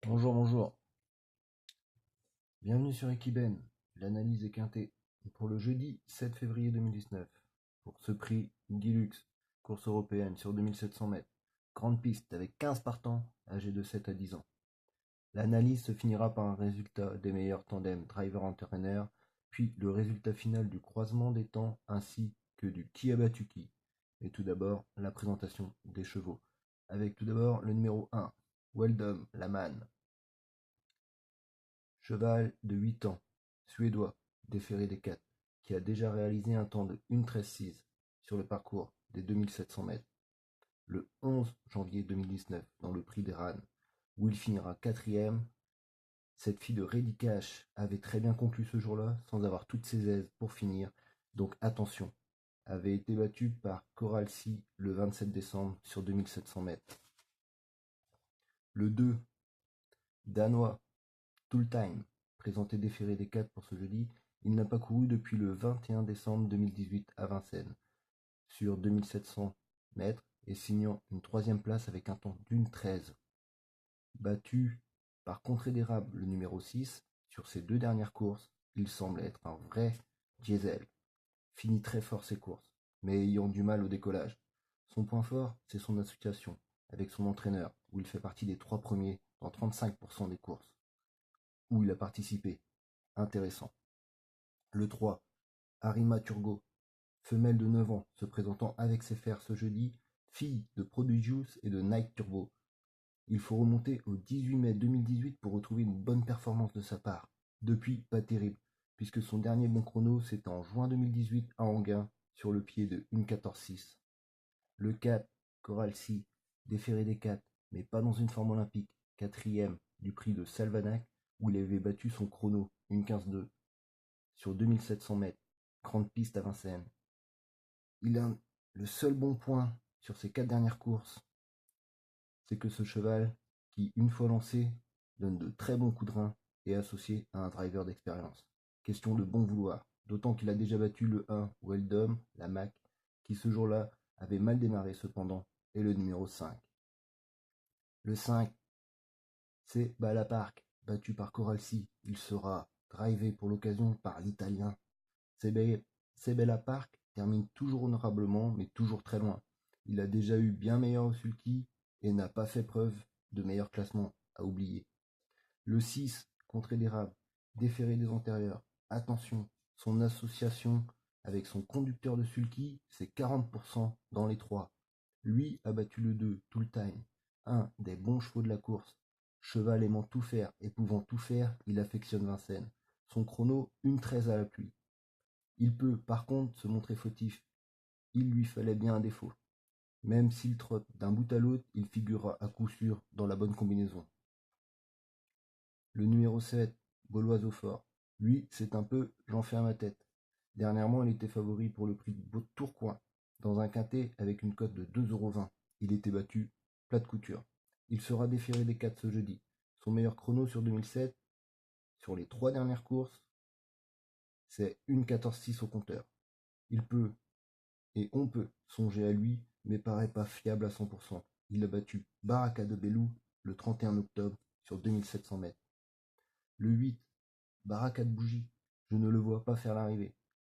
Bonjour, bonjour. Bienvenue sur Equiben, l'analyse est quintée pour le jeudi 7 février 2019. Pour ce prix, Guilux, course européenne sur 2700 mètres. Grande piste avec 15 partants âgés de 7 à 10 ans. L'analyse se finira par un résultat des meilleurs tandems driver-entraîneur, puis le résultat final du croisement des temps ainsi que du qui a battu qui. Et tout d'abord, la présentation des chevaux. Avec tout d'abord le numéro 1, Weldom Laman. Cheval de 8 ans, suédois, déféré des 4, qui a déjà réalisé un temps de 1:13:6 sur le parcours des 2700 mètres le 11 janvier 2019 dans le prix des Rannes, où il finira quatrième. Cette fille de Ready Cash avait très bien conclu ce jour-là, sans avoir toutes ses aises pour finir, donc attention, avait été battue par Coral Sea le 27 décembre sur 2700 mètres. Le 2, danois, Tool Time, présenté déféré des 4 pour ce jeudi, il n'a pas couru depuis le 21 décembre 2018 à Vincennes, sur 2700 mètres et signant une troisième place avec un temps d'1:13. Battu par Contrée d'Érable, le numéro 6, sur ses deux dernières courses, il semble être un vrai diesel. Finit très fort ses courses, mais ayant du mal au décollage. Son point fort, c'est son association avec son entraîneur, où il fait partie des 3 premiers dans 35% des courses, où il a participé. Intéressant. Le 3, Arima Turgot, femelle de 9 ans, se présentant avec ses fers ce jeudi, fille de Prodigious et de Night Turbo. Il faut remonter au 18 mai 2018 pour retrouver une bonne performance de sa part. Depuis, pas terrible, puisque son dernier bon chrono, c'est en juin 2018 à Anguin, sur le pied de 1:14:6. Le 4, Coral Sea, déféré des 4, mais pas dans une forme olympique, quatrième du prix de Salvanac, où il avait battu son chrono, 1:15:2, sur 2700 mètres, grande piste à Vincennes. Il a le seul bon point sur ses 4 dernières courses, c'est que ce cheval, qui une fois lancé, donne de très bons coups de rein, est associé à un driver d'expérience. Question de bon vouloir, d'autant qu'il a déjà battu le 1, Weldom, la Mac, qui ce jour-là avait mal démarré cependant, et le numéro 5. Le 5, c'est Balapark, battu par Coral Sea. Il sera drivé pour l'occasion par l'Italien. Sebella Park termine toujours honorablement, mais toujours très loin. Il a déjà eu bien meilleur au sulky et n'a pas fait preuve de meilleur classement, à oublier. Le 6, Contrée d'Érable, déféré des antérieurs. Attention, son association avec son conducteur de sulky, c'est 40% dans les 3. Lui a battu le 2, Tool Time, un des bons chevaux de la course. Cheval aimant tout faire et pouvant tout faire, il affectionne Vincennes. Son chrono, 1:13 à la pluie. Il peut, par contre, se montrer fautif. Il lui fallait bien un défaut. Même s'il trotte d'un bout à l'autre, il figurera à coup sûr dans la bonne combinaison. Le numéro 7, Gaulois au fort. Lui, c'est un peu j'en fais à ma tête. Dernièrement, il était favori pour le prix de Tourcoing, dans un quintet avec une cote de 2,20 €. Il était battu, plat de couture. Il sera déféré des 4 ce jeudi. Son meilleur chrono sur 2007, sur les 3 dernières courses, c'est 1:14:6 au compteur. Il peut, et on peut, songer à lui, mais paraît pas fiable à 100%. Il a battu Baraka de Bellou le 31 octobre sur 2700 mètres. Le 8, Baraka de Bougie, je ne le vois pas faire l'arrivée.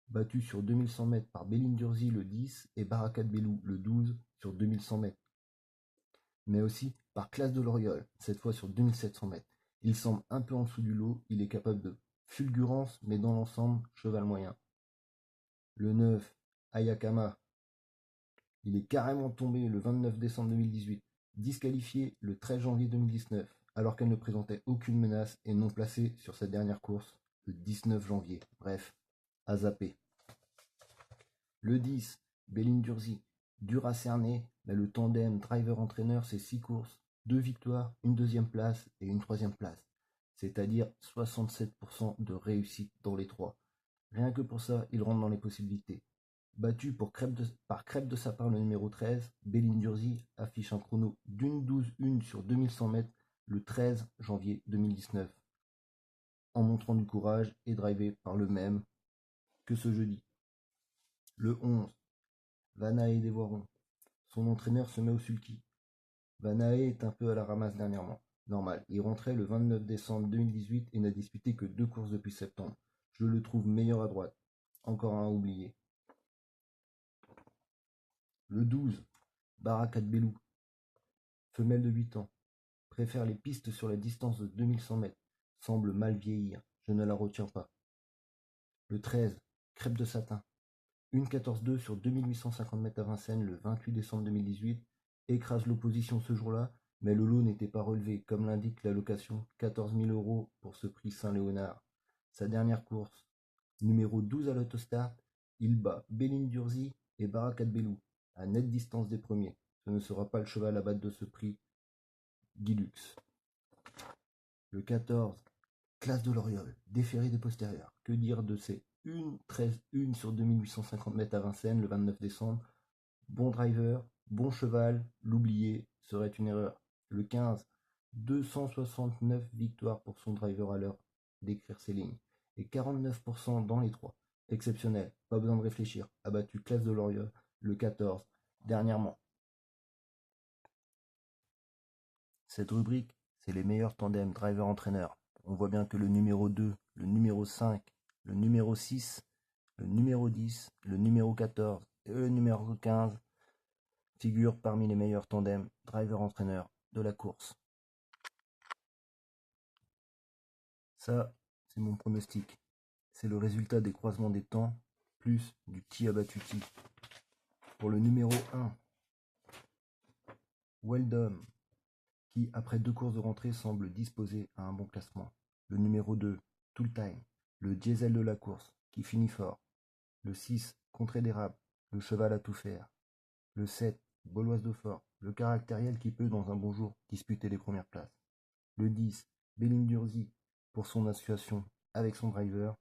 Battu sur 2100 mètres par Bélin-Durzi le 10 et Baraka de Bellou le 12 sur 2100 mètres. Mais aussi par Classe de l'Oriole, cette fois sur 2700 mètres. Il semble un peu en dessous du lot, il est capable de fulgurance, mais dans l'ensemble, cheval moyen. Le 9, Ayakama, il est carrément tombé le 29 décembre 2018, disqualifié le 13 janvier 2019, alors qu'elle ne présentait aucune menace et non placée sur sa dernière course, le 19 janvier. Bref, à zapper. Le 10, Bélin-Durzi, dur à cerner, mais le tandem driver-entraîneur, c'est 6 courses, 2 victoires, une deuxième place et une troisième place. C'est-à-dire 67% de réussite dans les 3. Rien que pour ça, il rentre dans les possibilités. Battu par Crêpe de Sapin le numéro 13, Bélin-Durzi affiche un chrono d'1:12:1 sur 2100 mètres le 13 janvier 2019, en montrant du courage et drivé par le même que ce jeudi. Le 11, Vanae des Voirons. Son entraîneur se met au sulky. Vanae est un peu à la ramasse dernièrement. Normal. Il rentrait le 29 décembre 2018 et n'a disputé que 2 courses depuis septembre. Je le trouve meilleur à droite. Encore un oublié. Le 12, Barakat Belou, femelle de 8 ans. Préfère les pistes sur la distance de 2100 mètres. Semble mal vieillir. Je ne la retiens pas. Le 13, Crêpe de satin. 1,14,2 sur 2850 mètres à Vincennes le 28 décembre 2018. Écrase l'opposition ce jour-là, mais le lot n'était pas relevé, comme l'indique la location, 14 000 € pour ce prix Saint-Léonard. Sa dernière course, numéro 12 à l'autostart, il bat Béline Durzi et Barakat Belou, à nette distance des premiers. Ce ne sera pas le cheval à battre de ce prix Guilux. Le 14, Classe de l'Oriole, déféré des postérieurs. Que dire de ces 1,13,1 sur 2850 mètres à Vincennes le 29 décembre. Bon driver, bon cheval, l'oublier serait une erreur. Le 15, 269 victoires pour son driver à l'heure d'écrire ses lignes. Et 49% dans les trois. Exceptionnel, pas besoin de réfléchir. Abattu Classe de l'Oriole, le 14, dernièrement. Cette rubrique, c'est les meilleurs tandems driver-entraîneur. On voit bien que le numéro 2, le numéro 5, le numéro 6, le numéro 10, le numéro 14 et le numéro 15 figurent parmi les meilleurs tandems driver-entraîneur de la course. Ça, c'est mon pronostic. C'est le résultat des croisements des temps, plus du ti abattu ti. Pour le numéro 1, Weldon, qui, après 2 courses de rentrée, semble disposé à un bon classement. Le numéro 2, Tout le Time, le diesel de la course, qui finit fort. Le 6, Contrée d'érable, le cheval à tout faire. Le 7, Boloise de Fort, le caractériel qui peut, dans un bon jour, disputer les premières places. Le 10, Béline Durzi, pour son association avec son driver.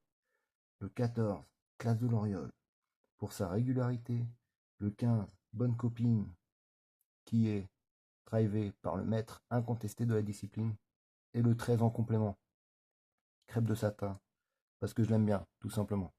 Le 14, Classe de l'Oriole, pour sa régularité. Le 15, Bonne Copine, qui est drivé par le maître incontesté de la discipline. Et le 13 en complément, Crêpe de satin, parce que je l'aime bien, tout simplement.